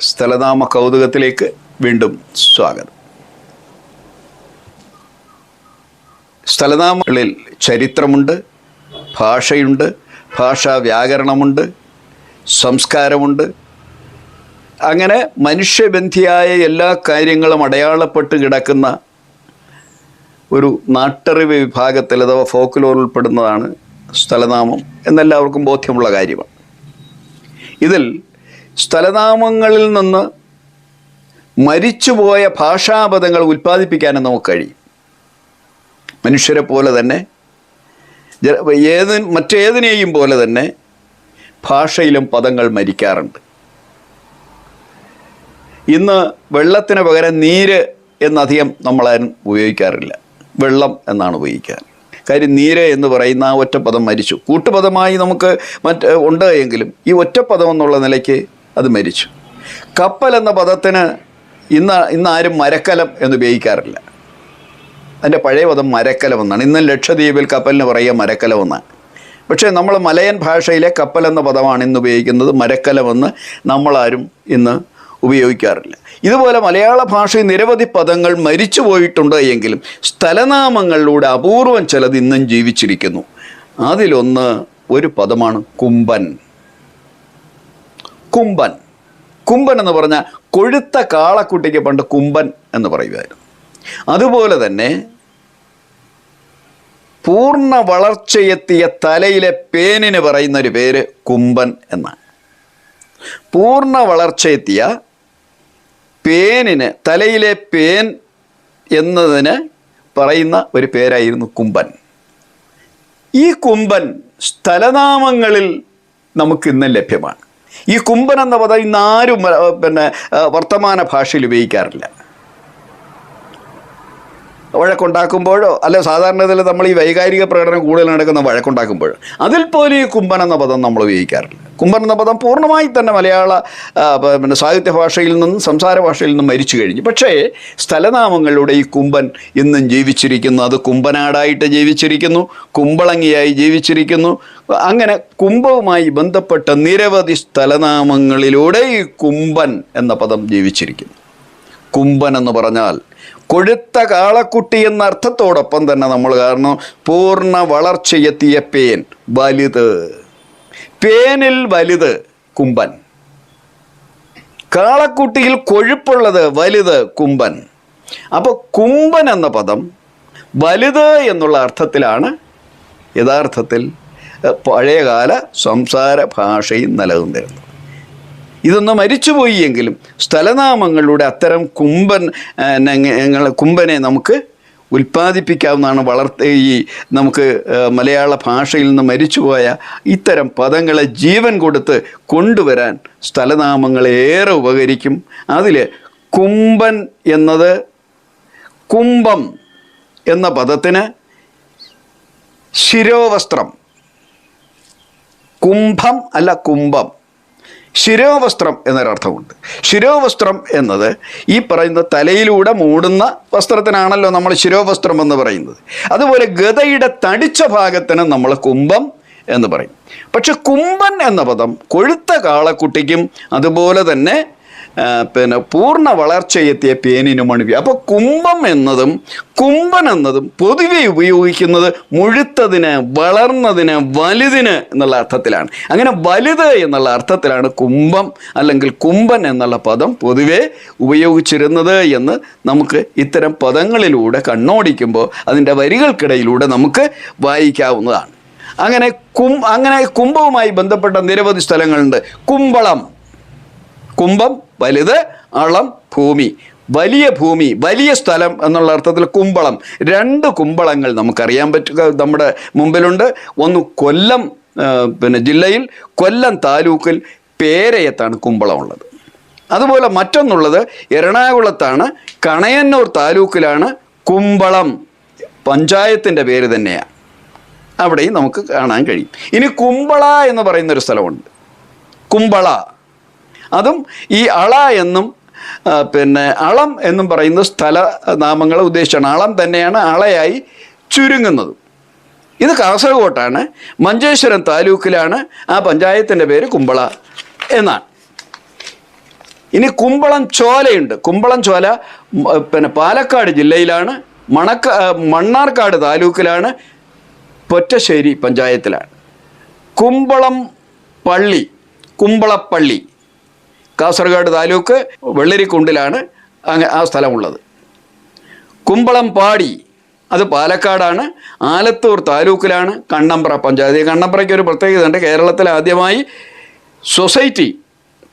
സ്ഥലനാമ കൗതുകത്തിലേക്ക് വീണ്ടും സ്വാഗതം. സ്ഥലനാമങ്ങളിൽ ചരിത്രമുണ്ട്, ഭാഷയുണ്ട്, ഭാഷാ വ്യാകരണമുണ്ട്, സംസ്കാരമുണ്ട്. അങ്ങനെ മനുഷ്യബന്ധിയായ എല്ലാ കാര്യങ്ങളും അടയാളപ്പെട്ട് കിടക്കുന്ന ഒരു നാട്ടറിവ് വിഭാഗത്തിൽ അഥവാ ഫോക്ലോർ ഉൾപ്പെടുന്നതാണ് സ്ഥലനാമം എന്നെല്ലാവർക്കും ബോധ്യമുള്ള കാര്യമാണ്. ഇതിൽ സ്ഥലനാമങ്ങളിൽ നിന്ന് മരിച്ചുപോയ ഭാഷാപദങ്ങൾ ഉൽപ്പാദിപ്പിക്കാനും നമുക്ക് കഴിയും. മനുഷ്യരെ പോലെ തന്നെ മറ്റേതിനെയും പോലെ തന്നെ ഭാഷയിലും പദങ്ങൾ മരിക്കാറുണ്ട്. ഇന്ന് വെള്ളത്തിന് പകരം നീര് എന്നധികം നമ്മളാരും ഉപയോഗിക്കാറില്ല, വെള്ളം എന്നാണ് ഉപയോഗിക്കാറ്. കാര്യം നീര് എന്ന് പറയുന്ന ആ ഒറ്റപ്പദം മരിച്ചു. കൂട്ടുപദമായി നമുക്ക് ഉണ്ട് എങ്കിലും ഈ ഒറ്റപ്പദം എന്നുള്ള നിലയ്ക്ക് അത് മരിച്ചു. കപ്പൽ എന്ന പദത്തിന് ഇന്നാരും മരക്കലം എന്ന് ഉപയോഗിക്കാറില്ല. അതിൻ്റെ പഴയ പദം മരക്കലം എന്നാണ്. ഇന്ന് ലക്ഷദ്വീപിൽ കപ്പലിന് പറയുക മരക്കലം എന്നാണ്. പക്ഷേ നമ്മൾ മലയൻ ഭാഷയിലെ കപ്പൽ എന്ന പദമാണ് ഇന്ന് ഉപയോഗിക്കുന്നത്. മരക്കലമെന്ന് നമ്മളാരും ഇന്ന് ഉപയോഗിക്കാറില്ല. ഇതുപോലെ മലയാള ഭാഷയിൽ നിരവധി പദങ്ങൾ മരിച്ചു പോയിട്ടുണ്ട് എങ്കിലും സ്ഥലനാമങ്ങളിലൂടെ അപൂർവം ചിലത് ഇന്നും ജീവിച്ചിരിക്കുന്നു. അതിലൊന്ന് ഒരു പദമാണ് കുമ്പൻ. കുമ്പൻ കുമ്പൻ എന്ന് പറഞ്ഞാൽ കൊഴുത്ത കാളക്കുട്ടിക്ക് പണ്ട് കുമ്പൻ എന്ന് പറയുമായിരുന്നു. അതുപോലെ തന്നെ പൂർണ്ണ വളർച്ചയെത്തിയ തലയിലെ പേനിന് പറയുന്നൊരു പേര് കുമ്പൻ എന്നാണ്. പൂർണ്ണ വളർച്ചയെത്തിയ പേനിന്, തലയിലെ പേൻ എന്നതിന് പറയുന്ന ഒരു പേരായിരുന്നു കുമ്പൻ. ഈ കുമ്പൻ സ്ഥലനാമങ്ങളിൽ നമുക്കിന്ന് ലഭ്യമാണ്. ഈ കുമ്പൻ എന്ന പദം ഇന്നാരും വർത്തമാന ഭാഷയിൽ ഉപയോഗിക്കാറില്ല. വഴക്കുണ്ടാക്കുമ്പോഴോ അല്ലെ സാധാരണത്തിൽ നമ്മൾ ഈ വൈകാരിക പ്രകടനം കൂടുതൽ നടക്കുന്ന വഴക്കുണ്ടാക്കുമ്പോഴോ അതിൽ പോലും ഈ കുമ്പൻ എന്ന പദം നമ്മൾ ഉപയോഗിക്കാറില്ല. കുമ്പൻ എന്ന പദം പൂർണ്ണമായി തന്നെ മലയാള സാഹിത്യ ഭാഷയിൽ നിന്നും സംസാര ഭാഷയിൽ നിന്നും മരിച്ചു കഴിഞ്ഞു. പക്ഷേ സ്ഥലനാമങ്ങളിലൂടെ ഈ കുമ്പൻ ഇന്നും ജീവിച്ചിരിക്കുന്നു. അത് കുമ്പനാടായിട്ട് ജീവിച്ചിരിക്കുന്നു, കുമ്പളങ്ങിയായി ജീവിച്ചിരിക്കുന്നു. അങ്ങനെ കുംഭവുമായി ബന്ധപ്പെട്ട നിരവധി സ്ഥലനാമങ്ങളിലൂടെ ഈ കുമ്പൻ എന്ന പദം ജീവിച്ചിരിക്കുന്നു. കുമ്പൻ എന്ന് പറഞ്ഞാൽ കൊഴുത്ത കാളക്കുട്ടി എന്ന അർത്ഥത്തോടൊപ്പം തന്നെ നമ്മൾ കാരണം പൂർണ്ണ വളർച്ചയെത്തിയ പേൻ, വലുത്. പേനിൽ വലുത് കുമ്പൻ. കാളക്കുട്ടിയിൽ കൊഴുപ്പുള്ളത് വലുത് കുമ്പൻ. അപ്പോൾ കുമ്പൻ എന്ന പദം വലുത് എന്നുള്ള അർത്ഥത്തിലാണ് യഥാർത്ഥത്തിൽ പഴയകാല സംസാര ഭാഷയിൽ നിലനിന്നിരുന്നത്. ഇതൊന്ന് മരിച്ചുപോയി എങ്കിലും സ്ഥലനാമങ്ങളിലൂടെ അത്തരം കുമ്പനെ നമുക്ക് ഉൽപ്പാദിപ്പിക്കാവുന്നതാണ്. നമുക്ക് മലയാള ഭാഷയിൽ നിന്ന് മരിച്ചുപോയ ഇത്തരം പദങ്ങളെ ജീവൻ കൊടുത്ത് കൊണ്ടുവരാൻ സ്ഥലനാമങ്ങളേറെ ഉപകരിക്കും. അതിൽ കുമ്പൻ എന്നത് കുംഭം എന്ന പദത്തിന് ശിരോവസ്ത്രം, കുംഭം അല്ല കുംഭം, ശിരോവസ്ത്രം എന്നൊരർത്ഥമുണ്ട്. ശിരോവസ്ത്രം എന്നത് ഈ പറയുന്ന തലയിലൂടെ മൂടുന്ന വസ്ത്രത്തിനാണല്ലോ നമ്മൾ ശിരോവസ്ത്രം എന്ന് പറയുന്നത്. അതുപോലെ ഗദയുടെ തടിച്ച ഭാഗത്തിന് നമ്മൾ കുംഭം എന്ന് പറയും. പക്ഷെ കുമ്പൻ എന്ന പദം കൊഴുത്ത കാളക്കുട്ടിക്കും അതുപോലെ തന്നെ പൂർണ്ണ വളർച്ചയെത്തിയ പേനിനുമാണ്. അപ്പോൾ കുംഭം എന്നതും കുമ്പൻ എന്നതും പൊതുവെ ഉപയോഗിക്കുന്നത് മുഴുത്തതിന്, വളർന്നതിന്, വലുതിന് എന്നുള്ള അർത്ഥത്തിലാണ്. അങ്ങനെ വലുത് എന്നുള്ള അർത്ഥത്തിലാണ് കുംഭം അല്ലെങ്കിൽ കുമ്പൻ എന്നുള്ള പദം പൊതുവെ ഉപയോഗിച്ചിരുന്നത് എന്ന് നമുക്ക് ഇത്തരം പദങ്ങളിലൂടെ കണ്ണോടിക്കുമ്പോൾ അതിൻ്റെ വരികൾക്കിടയിലൂടെ നമുക്ക് വായിക്കാവുന്നതാണ്. അങ്ങനെ കുംഭവുമായി ബന്ധപ്പെട്ട നിരവധി സ്ഥലങ്ങളുണ്ട്. കുമ്പളം, കുംഭം വലുത്, അളം ഭൂമി, വലിയ ഭൂമി, വലിയ സ്ഥലം എന്നുള്ള അർത്ഥത്തിൽ കുമ്പളം. രണ്ട് കുമ്പളങ്ങൾ നമുക്കറിയാൻ പറ്റുക നമ്മുടെ മുമ്പിലുണ്ട്. ഒന്ന് കൊല്ലം ജില്ലയിൽ കൊല്ലം താലൂക്കിൽ പേരയത്താണ് കുമ്പളം ഉള്ളത്. അതുപോലെ മറ്റൊന്നുള്ളത് എറണാകുളത്താണ്, കണയന്നൂർ താലൂക്കിലാണ് കുമ്പളം. പഞ്ചായത്തിൻ്റെ പേര് തന്നെയാണ്. അവിടെയും നമുക്ക് കാണാൻ കഴിയും. ഇനി കുമ്പള എന്ന് പറയുന്നൊരു സ്ഥലമുണ്ട്, കുമ്പള. അതും ഈ അള എന്നും അളം എന്നും പറയുന്ന സ്ഥലനാമങ്ങളെ ഉദ്ദേശിച്ചാണ്. അളം തന്നെയാണ് അളയായി ചുരുങ്ങുന്നത്. ഇത് കാസർഗോട്ടാണ്, മഞ്ചേശ്വരം താലൂക്കിലാണ്. ആ പഞ്ചായത്തിൻ്റെ പേര് കുമ്പള എന്നാണ്. ഇനി കുമ്പളം ചോലയുണ്ട്. കുമ്പളം ചോല പിന്നെ പാലക്കാട് ജില്ലയിലാണ്, മണ്ണാർക്കാട് താലൂക്കിലാണ്, പൊറ്റശ്ശേരി പഞ്ചായത്തിലാണ്. കുമ്പളം പള്ളി, കുമ്പളപ്പള്ളി കാസർഗോഡ് താലൂക്ക് വെള്ളരിക്കുണ്ടിലാണ് ആ സ്ഥലമുള്ളത്. കുമ്പളം പാടി അത് പാലക്കാടാണ്, ആലത്തൂർ താലൂക്കിലാണ്, കണ്ണമ്പ്ര പഞ്ചായത്ത്. കണ്ണമ്പ്രയ്ക്ക് ഒരു പ്രത്യേകതയുണ്ട്. കേരളത്തിൽ ആദ്യമായി സൊസൈറ്റി,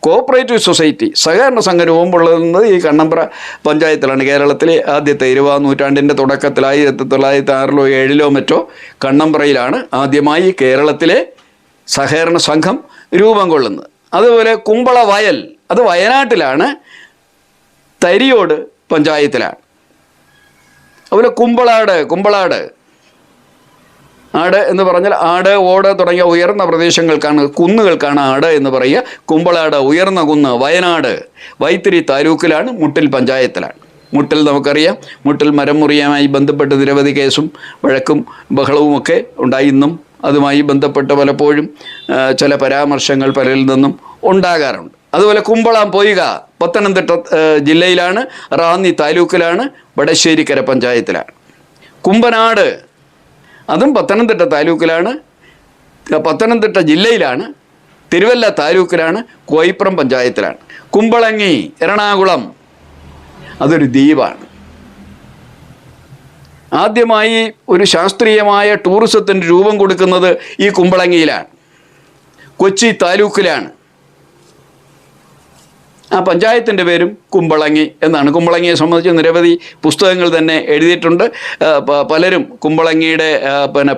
കോഓപ്പറേറ്റീവ് സൊസൈറ്റി, സഹകരണ സംഘം രൂപമുള്ളത് ഈ കണ്ണമ്പ്ര പഞ്ചായത്തിലാണ്. കേരളത്തിലെ ആദ്യത്തെ 20-ാം നൂറ്റാണ്ടിൻ്റെ തുടക്കത്തിൽ 1906-ലോ 1907-ലോ മറ്റോ കണ്ണമ്പ്രയിലാണ് ആദ്യമായി കേരളത്തിലെ സഹകരണ സംഘം രൂപം കൊള്ളുന്നത്. അതുപോലെ കുമ്പള വയൽ അത് വയനാട്ടിലാണ്, തരിയോട് പഞ്ചായത്തിലാണ്. അതുപോലെ കുമ്പളാട് ആട് എന്ന് പറഞ്ഞാൽ ആട്, ഓട് തുടങ്ങിയ ഉയർന്ന പ്രദേശങ്ങൾക്കാണ്, കുന്നുകൾക്കാണ് ആട് എന്ന് പറയുക. കുമ്പളാട് ഉയർന്ന കുന്ന്, വയനാട് വൈത്തിരി താലൂക്കിലാണ്, മുട്ടിൽ പഞ്ചായത്തിലാണ്. മുട്ടിൽ നമുക്കറിയാം, മുട്ടിൽ മരം മുറിയുമായി ബന്ധപ്പെട്ട് നിരവധി കേസും വഴക്കും ബഹളവുമൊക്കെ ഉണ്ടായി. ഇന്നും അതുമായി ബന്ധപ്പെട്ട് പലപ്പോഴും ചില പരാമർശങ്ങൾ പലരിൽ നിന്നും ഉണ്ടാകാറുണ്ട്. അതുപോലെ കുമ്പളം പൊയ്ക പത്തനംതിട്ട ജില്ലയിലാണ്, റാന്നി താലൂക്കിലാണ്, വടശ്ശേരിക്കര പഞ്ചായത്തിലാണ്. കുമ്പനാട് അതും പത്തനംതിട്ട താലൂക്കിലാണ്, പത്തനംതിട്ട ജില്ലയിലാണ്, തിരുവല്ല താലൂക്കിലാണ്, കോയിപ്പുറം പഞ്ചായത്തിലാണ്. കുമ്പളങ്ങി എറണാകുളം അതൊരു ദ്വീപാണ്. ആദ്യമായി ഒരു ശാസ്ത്രീയമായ ടൂറിസത്തിന് രൂപം കൊടുക്കുന്നത് ഈ കുമ്പളങ്ങിയിലാണ്, കൊച്ചി താലൂക്കിലാണ്. ആ പഞ്ചായത്തിൻ്റെ പേരും കുമ്പളങ്ങി എന്നാണ്. കുമ്പളങ്ങിയെ സംബന്ധിച്ച് നിരവധി പുസ്തകങ്ങൾ തന്നെ എഴുതിയിട്ടുണ്ട്. പലരും കുമ്പളങ്ങിയുടെ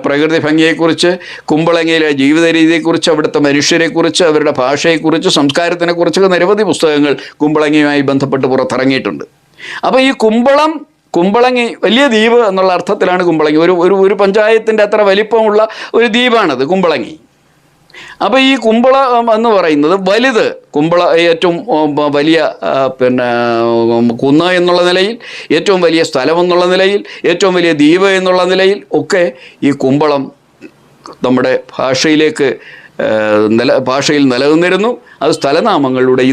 പ്രകൃതി ഭംഗിയെക്കുറിച്ച്, കുമ്പളങ്ങിയിലെ ജീവിത രീതിയെക്കുറിച്ച്, അവിടുത്തെ മനുഷ്യരെക്കുറിച്ച്, അവരുടെ ഭാഷയെക്കുറിച്ച്, സംസ്കാരത്തിനെക്കുറിച്ചൊക്കെ നിരവധി പുസ്തകങ്ങൾ കുമ്പളങ്ങിയുമായി ബന്ധപ്പെട്ട് പുറത്തിറങ്ങിയിട്ടുണ്ട്. അപ്പോൾ ഈ കുമ്പളങ്ങി വലിയ ദ്വീപ് എന്നുള്ള അർത്ഥത്തിലാണ് കുമ്പളങ്ങി. ഒരു പഞ്ചായത്തിൻ്റെ അത്ര വലിപ്പമുള്ള ഒരു ദ്വീപാണത് കുമ്പളങ്ങി. അപ്പോൾ ഈ കുമ്പളം എന്ന് പറയുന്നത് വലുത്, ഏറ്റവും വലിയ കുന്ന് എന്നുള്ള നിലയിൽ, ഏറ്റവും വലിയ സ്ഥലം എന്നുള്ള നിലയിൽ, ഏറ്റവും വലിയ ദ്വീപ് എന്നുള്ള നിലയിൽ ഒക്കെ ഈ കുമ്പളം നമ്മുടെ ഭാഷയിൽ നിലനിന്നിരുന്നു. അത് സ്ഥലനാമങ്ങളിലൂടെ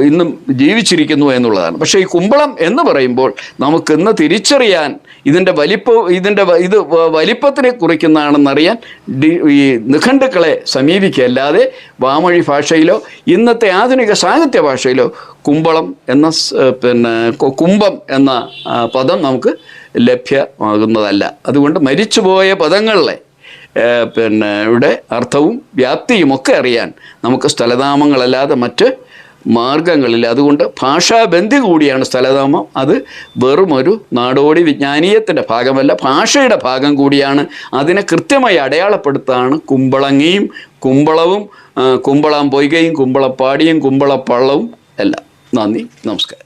ഇന്നും ജീവിച്ചിരിക്കുന്നു എന്നുള്ളതാണ്. പക്ഷേ ഈ കുമ്പളം എന്ന് പറയുമ്പോൾ നമുക്കിന്ന് തിരിച്ചറിയാൻ ഇത് വലിപ്പത്തിനെ കുറിക്കുന്നതാണെന്നറിയാൻ ഈ നിഘണ്ടുക്കളെ സമീപിക്കുകയല്ലാതെ വാമൊഴി ഭാഷയിലോ ഇന്നത്തെ ആധുനിക സാഹിത്യ ഭാഷയിലോ കുമ്പളം കുംഭം എന്ന പദം നമുക്ക് ലഭ്യമാകുന്നതല്ല. അതുകൊണ്ട് മരിച്ചുപോയ പദങ്ങളിലെ ഇവിടെ അർത്ഥവും വ്യാപ്തിയുമൊക്കെ അറിയാൻ നമുക്ക് സ്ഥലനാമങ്ങളല്ലാതെ മറ്റ് മാർഗങ്ങളില്ല. അതുകൊണ്ട് ഭാഷാബന്ധി കൂടിയാണ് സ്ഥലനാമം. അത് വെറുമൊരു നാടോടി വിജ്ഞാനീയത്തിൻ്റെ ഭാഗമല്ല, ഭാഷയുടെ ഭാഗം കൂടിയാണ്. അതിനെ കൃത്യമായി അടയാളപ്പെടുത്താണ് കുമ്പളങ്ങിയും കുമ്പളവും, കുമ്പളം പൊയ്കയും, കുമ്പളപ്പാടിയും, കുമ്പളപ്പള്ളവും എല്ലാം. നന്ദി, നമസ്കാരം.